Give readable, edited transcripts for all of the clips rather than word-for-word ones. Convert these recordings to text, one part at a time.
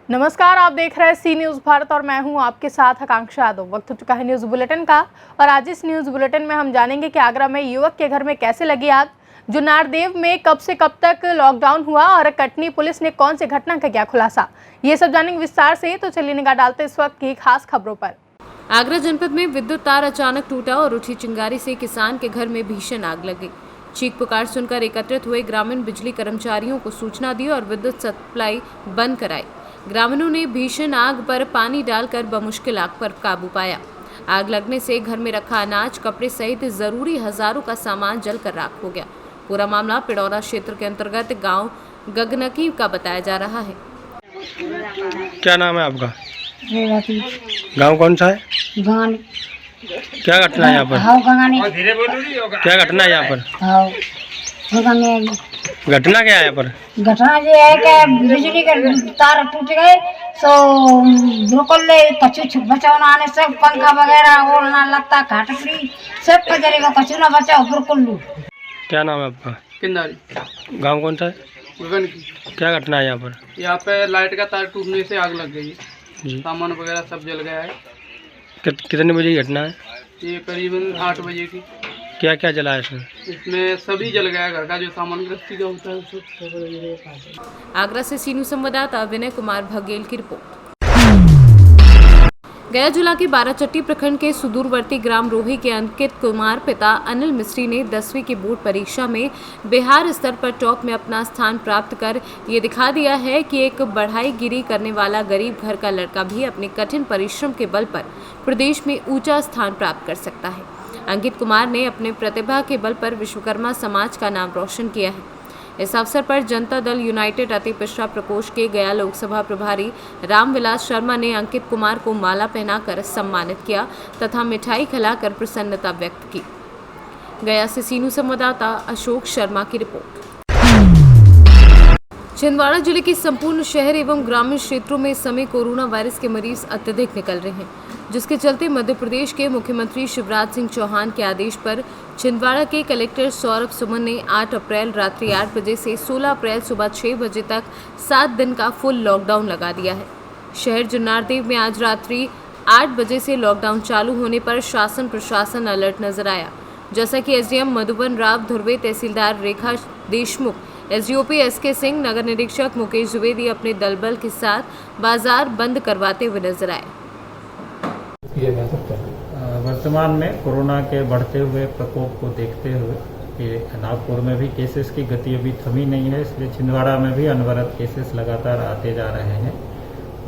नमस्कार, आप देख रहे हैं सी न्यूज़ भारत और मैं हूं आपके साथ आकांक्षा यादव। वक्त हो चुका है न्यूज़ बुलेटिन का और आज इस न्यूज़ बुलेटिन में हम जानेंगे कि आगरा में युवक के घर में कैसे लगी आग, जुन्नारदेव में कब से कब तक लॉकडाउन हुआ और कटनी पुलिस ने कौन सी घटना का किया खुलासा। ये सब जानेंगे विस्तार से, तो चलिए निगाह डालते इस वक्त की खास खबरों पर। आगरा जनपद में विद्युत तार अचानक टूटा और उठी चिंगारी से किसान के घर में भीषण आग लग गई। चीख पुकार सुनकर एकत्रित हुए ग्रामीण बिजली कर्मचारियों को सूचना दी और विद्युत सप्लाई बंद कराई। ग्रामीणों ने भीषण आग पर पानी डालकर बमुश्किल आग पर काबू पाया। आग लगने से घर में रखा अनाज, कपड़े सहित जरूरी हजारों का सामान जलकर राख हो गया। पूरा मामला पिडौरा क्षेत्र के अंतर्गत गांव गगनकी का बताया जा रहा है। क्या नाम है आपका? गांव कौन सा है? क्या घटना है यहाँ पर? क्या घटना है यहाँ पर? घटना क्या है यहाँ पर? घटना ये है कि बिजली के तार टूट गए तो बिल्कुल कछु बचाओ ना आने से पंखा वगैरह और ना लगता घाटपड़ी सब कचरे कछु ना बचाओ बिल्कुल। क्या नाम है आपका? किंदारी। गांव कौन सा है? गगन की। क्या घटना है यहाँ पर? यहाँ पे लाइट का तार टूटने से आग लग गई है। जी। सामान वगैरह सब जल गया है। कितने बजे की घटना है? ये करीबन 8 बजे की। क्या क्या जला है इसमें? इसमें सभी जल गया, घर का जो सामान गृहस्थी का होता है सब। आगरा से सीनू संवाददाता विनय कुमार बघेल की रिपोर्ट। गया जिला के बाराचट्टी प्रखंड के सुदूरवर्ती ग्राम रोही के अंकित कुमार पिता अनिल मिस्त्री ने 10वीं की बोर्ड परीक्षा में बिहार स्तर पर टॉप में अपना स्थान प्राप्त कर ये दिखा दिया है कि एक बढ़ाईगिरी करने वाला गरीब घर का लड़का भी अपने कठिन परिश्रम के बल पर प्रदेश में ऊंचा स्थान प्राप्त कर सकता है। अंकित कुमार ने अपने प्रतिभा के बल पर विश्वकर्मा समाज का नाम रोशन किया है। इस अवसर पर जनता दल यूनाइटेड अति पिछड़ा प्रकोष्ठ के गया लोकसभा प्रभारी रामविलास शर्मा ने अंकित कुमार को माला पहनाकर सम्मानित किया तथा मिठाई खिलाकर प्रसन्नता व्यक्त की। गया से सीनू संवाददाता अशोक शर्मा की रिपोर्ट। छिंदवाड़ा जिले के संपूर्ण शहर एवं ग्रामीण क्षेत्रों में इस समय कोरोना वायरस के मरीज अत्यधिक निकल रहे हैं, जिसके चलते मध्य प्रदेश के मुख्यमंत्री शिवराज सिंह चौहान के आदेश पर छिंदवाड़ा के कलेक्टर सौरभ सुमन ने 8 अप्रैल रात्रि 8 बजे से 16 अप्रैल सुबह 6 बजे तक 7 दिन का फुल लॉकडाउन लगा दिया है। शहर जुन्नारदेव में आज रात्रि 8 बजे से लॉकडाउन चालू होने पर शासन प्रशासन अलर्ट नजर आया। जैसा कि एसडीएम मधुबन राव धुर्वे, तहसीलदार रेखा देशमुख, एसडीओपी एसके सिंह, नगर निरीक्षक मुकेश द्विवेदी अपने दलबल के साथ बाजार बंद करवाते हुए नजर आए। वर्तमान में कोरोना के बढ़ते हुए प्रकोप को देखते हुए कि नागपुर में भी केसेस की गति अभी थमी नहीं है, इसलिए छिंदवाड़ा में भी अनवरत केसेस लगातार आते जा रहे हैं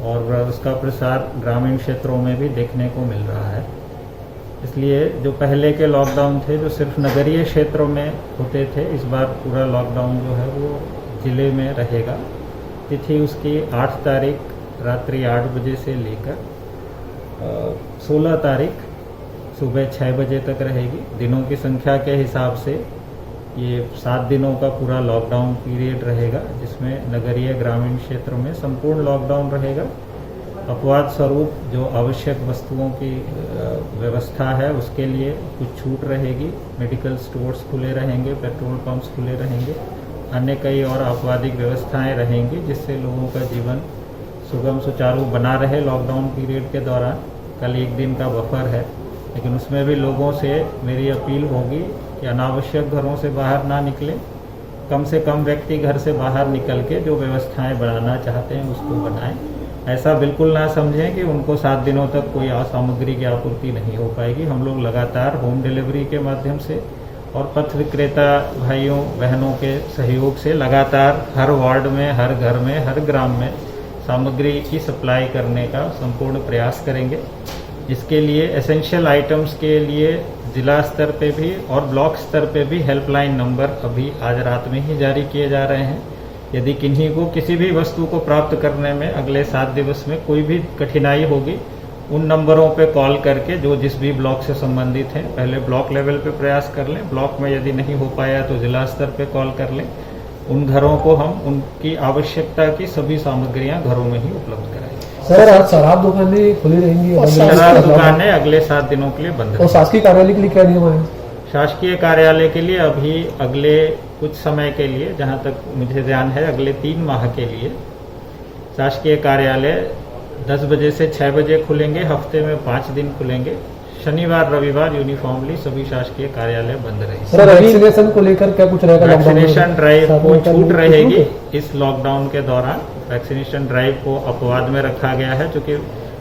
और उसका प्रसार ग्रामीण क्षेत्रों में भी देखने को मिल रहा है। इसलिए जो पहले के लॉकडाउन थे जो सिर्फ नगरीय क्षेत्रों में होते थे, इस बार पूरा लॉकडाउन जो है वो जिले में रहेगा। तिथि उसकी 8 तारीख रात्रि 8 बजे से लेकर 16 तारीख सुबह 6 बजे तक रहेगी। दिनों की संख्या के हिसाब से ये 7 दिनों का पूरा लॉकडाउन पीरियड रहेगा, जिसमें नगरीय ग्रामीण क्षेत्र में संपूर्ण लॉकडाउन रहेगा। अपवाद स्वरूप जो आवश्यक वस्तुओं की व्यवस्था है उसके लिए कुछ छूट रहेगी। मेडिकल स्टोर्स खुले रहेंगे, पेट्रोल पंप्स खुले रहेंगे, अन्य कई और आपवादिक व्यवस्थाएं रहेंगी जिससे लोगों का जीवन सुगम सुचारू बना रहे लॉकडाउन पीरियड के दौरान। कल 1 दिन का बफर है, लेकिन उसमें भी लोगों से मेरी अपील होगी कि अनावश्यक घरों से बाहर ना निकलें। कम से कम व्यक्ति घर से बाहर निकल के जो व्यवस्थाएं बनाना चाहते हैं उसको बनाएं। ऐसा बिल्कुल ना समझें कि उनको 7 दिनों तक कोई सामग्री की आपूर्ति नहीं हो पाएगी। हम लोग लगातार होम डिलीवरी के माध्यम से और पथ विक्रेता भाइयों बहनों के सहयोग से लगातार हर वार्ड में, हर घर में, हर ग्राम में सामग्री की सप्लाई करने का संपूर्ण प्रयास करेंगे। इसके लिए एसेंशियल आइटम्स के लिए जिला स्तर पे भी और ब्लॉक स्तर पे भी हेल्पलाइन नंबर अभी आज रात में ही जारी किए जा रहे हैं। यदि किन्हीं को किसी भी वस्तु को प्राप्त करने में अगले 7 दिवस में कोई भी कठिनाई होगी, उन नंबरों पे कॉल करके जो जिस भी ब्लॉक से संबंधित हैं पहले ब्लॉक लेवल पे प्रयास कर लें। ब्लॉक में यदि नहीं हो पाया तो जिला स्तर पे कॉल कर लें। उन घरों को हम उनकी आवश्यकता की सभी सामग्रियां घरों में ही उपलब्ध कराएंगे। सर, आज शराब दुकानें खुली रहेंगी? शराब दुकानें अगले 7 दिनों के लिए बंद रहेंगी। और शासकीय कार्यालय के लिए क्या नियम है? शासकीय कार्यालय के लिए अभी अगले कुछ समय के लिए, जहां तक मुझे ध्यान है, अगले 3 माह के लिए शासकीय कार्यालय 10 बजे से 6 बजे खुलेंगे, हफ्ते में 5 दिन खुलेंगे। शनिवार रविवार यूनिफॉर्मली सभी शासकीय कार्यालय बंद रहेंगे। सर वैक्सीनेशन को लेकर क्या कुछ रहेगा? वैक्सीनेशन ड्राइव को छूट रहेगी। इस लॉकडाउन के दौरान वैक्सीनेशन ड्राइव को अपवाद में रखा गया है, क्योंकि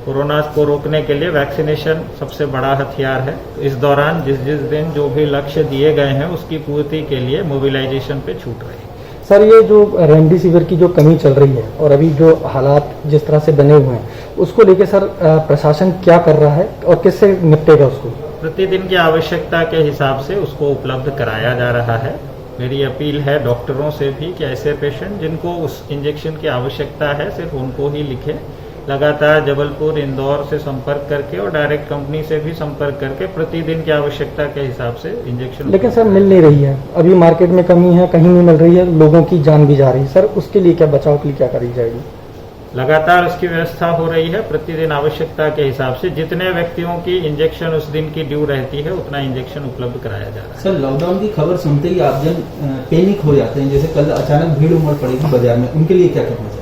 कोरोना को रोकने के लिए वैक्सीनेशन सबसे बड़ा हथियार है। इस दौरान जिस दिन जो भी लक्ष्य दिए गए हैं उसकी पूर्ति के लिए मोबिलाइजेशन पे छूट रहेगी। सर ये जो रेमडेसिविर की जो कमी चल रही है और अभी जो हालात जिस तरह से बने हुए हैं उसको लेके सर प्रशासन क्या कर रहा है और किससे निपटेगा उसको? प्रतिदिन की आवश्यकता के हिसाब से उसको उपलब्ध कराया जा रहा है। मेरी अपील है डॉक्टरों से भी कि ऐसे पेशेंट जिनको उस इंजेक्शन की आवश्यकता है सिर्फ उनको ही लिखें। लगातार जबलपुर इंदौर से संपर्क करके और डायरेक्ट कंपनी से भी संपर्क करके प्रतिदिन की आवश्यकता के हिसाब से इंजेक्शन। लेकिन सर मिल नहीं रही है, अभी मार्केट में कमी है, कहीं नहीं मिल रही है, लोगों की जान भी जा रही है। सर उसके लिए क्या बचाव के लिए क्या करी जाएगी? लगातार उसकी व्यवस्था हो रही है। प्रतिदिन आवश्यकता के हिसाब से जितने व्यक्तियों की इंजेक्शन उस दिन की ड्यू रहती है उतना इंजेक्शन उपलब्ध कराया जा रहा है। सर लॉकडाउन की खबर सुनते ही आप जन पैनिक हो जाते हैं, जैसे कल अचानक भीड़ उमड़ पड़ेगी बाजार में, उनके लिए क्या करना चाहिए?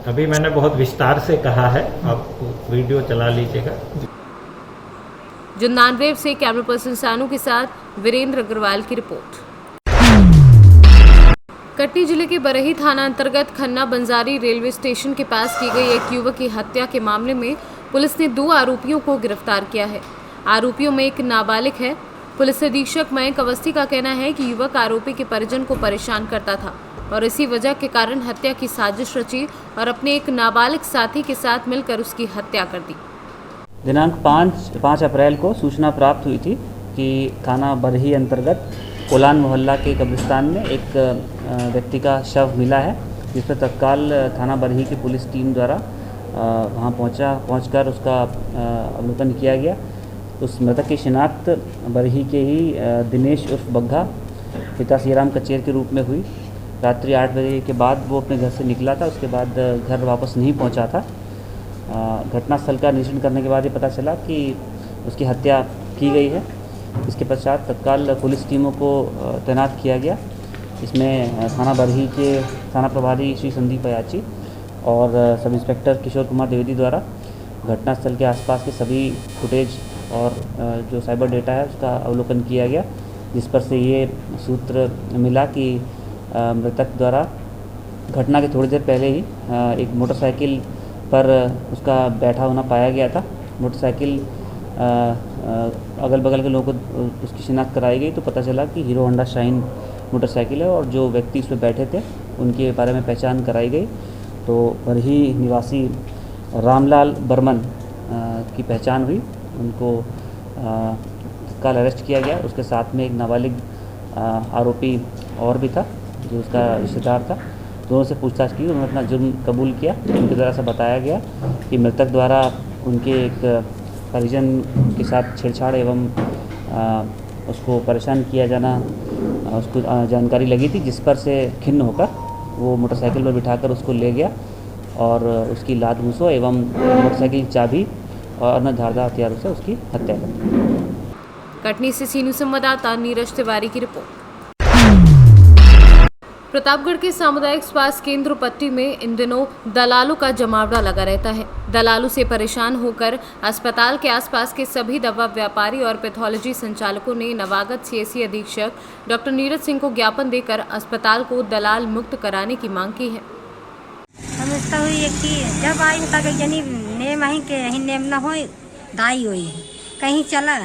अभी मैंने बहुत विस्तार से कहा है, आप वीडियो चला लीजिएगा। जुन्नानदेव से कैमरा पर्सन सानू के साथ वीरेंद्र अग्रवाल की रिपोर्ट। कटनी जिले के बरही थाना अंतर्गत खन्ना बंजारी रेलवे स्टेशन के पास की गई एक युवक की हत्या के मामले में पुलिस ने 2 आरोपियों को गिरफ्तार किया है। आरोपियों में एक नाबालिग है। पुलिस अधीक्षक मयंक अवस्थी का कहना है कि युवक आरोपी के परिजन को परेशान करता था और इसी वजह के कारण हत्या की साजिश रची और अपने एक नाबालिग साथी के साथ मिलकर उसकी हत्या कर दी। दिनांक 5 अप्रैल को सूचना प्राप्त हुई थी कि थाना बरही अंतर्गत कोलान मोहल्ला के कब्रिस्तान में एक व्यक्ति का शव मिला है, जिस पर तत्काल थाना बरही की पुलिस टीम द्वारा वहां पहुंचकर उसका अवलोकन किया गया। उस मृतक की शिनाख्त बरही के ही दिनेश उर्फ बग्घा पिता सीराम कचेर के रूप में हुई। रात्रि 8 बजे के बाद वो अपने घर से निकला था, उसके बाद घर वापस नहीं पहुंचा था। घटनास्थल का निरीक्षण करने के बाद ये पता चला कि उसकी हत्या की गई है। इसके पश्चात तत्काल पुलिस टीमों को तैनात किया गया। इसमें थाना बरही के थाना प्रभारी श्री संदीप अयाची और सब इंस्पेक्टर किशोर कुमार द्विवेदी द्वारा घटनास्थल के आसपास के सभी फुटेज और जो साइबर डेटा है उसका अवलोकन किया गया, जिस पर से ये सूत्र मिला कि मृतक द्वारा घटना के थोड़ी देर पहले ही एक मोटरसाइकिल पर उसका बैठा होना पाया गया था। मोटरसाइकिल अगल बगल के लोगों को उसकी शिनाख्त कराई गई तो पता चला कि हीरो होंडा शाइन मोटरसाइकिल है और जो व्यक्ति उस पर बैठे थे उनके बारे में पहचान कराई गई। तो बरही निवासी रामलाल बर्मन की पहचान हुई, उनको तत्काल अरेस्ट किया गया। उसके साथ में एक नाबालिग आरोपी और भी था जो उसका रिश्तेदार था। दोनों से पूछताछ की, उन्होंने अपना जुर्म कबूल किया। उनके द्वारा से बताया गया कि मृतक द्वारा उनके एक परिजन के साथ छेड़छाड़ एवं उसको परेशान किया जाना उसको जानकारी लगी थी, जिस पर से खिन्न होकर वो मोटरसाइकिल पर बिठाकर उसको ले गया और उसकी लात घूंसो एवं मोटरसाइकिल की चाबी और अन्य धारदार हथियारों से उसकी हत्या कर दी। कटनी से सीनू संवाददाता नीरज तिवारी की रिपोर्ट। प्रतापगढ़ के सामुदायिक स्वास्थ्य केंद्र पट्टी में इन दिनों दलालों का जमावड़ा लगा रहता है। दलालों से परेशान होकर अस्पताल के आसपास के सभी दवा व्यापारी और पैथोलॉजी संचालकों ने नवागत सीएससी अधीक्षक डॉक्टर नीरज सिंह को ज्ञापन देकर अस्पताल को दलाल मुक्त कराने की मांग की है। समझता हुई है कि जब आई तक जनी नेम ही के ही नेम न हो दाई हुई कहीं चला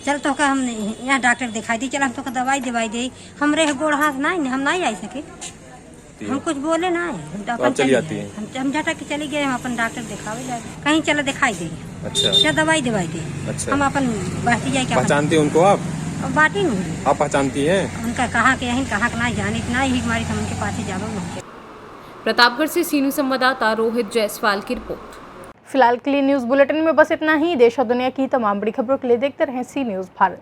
चल तो का हम यहाँ डॉक्टर दिखाई दी, चल हम तो दवाई दवाई दे हमरे गोड़ हाथ नहीं हम नहीं आई सके, हम कुछ बोले ना अपन चली जाती है। हम झटक के चली गए, हम अपन डॉक्टर दिखावे जाए कहीं चला दिखाई दे। अच्छा, क्या दवाई दवाई दे। अच्छा, हम अपन बढ़ती जाए। क्या पहचानती उनको आप? बाटी हूँ आप पहचानती हैं उनका कहाँ के यहीं कहाँ का नहीं जाने इतना ही हमारी हम उनके पास जाओ। प्रतापगढ़ से सीनू संवाददाता रोहित जायसवाल की रिपोर्ट। फिलहाल के लिए न्यूज़ बुलेटिन में बस इतना ही। देश और दुनिया की तमाम बड़ी खबरों के लिए देखते रहें सी न्यूज़ भारत।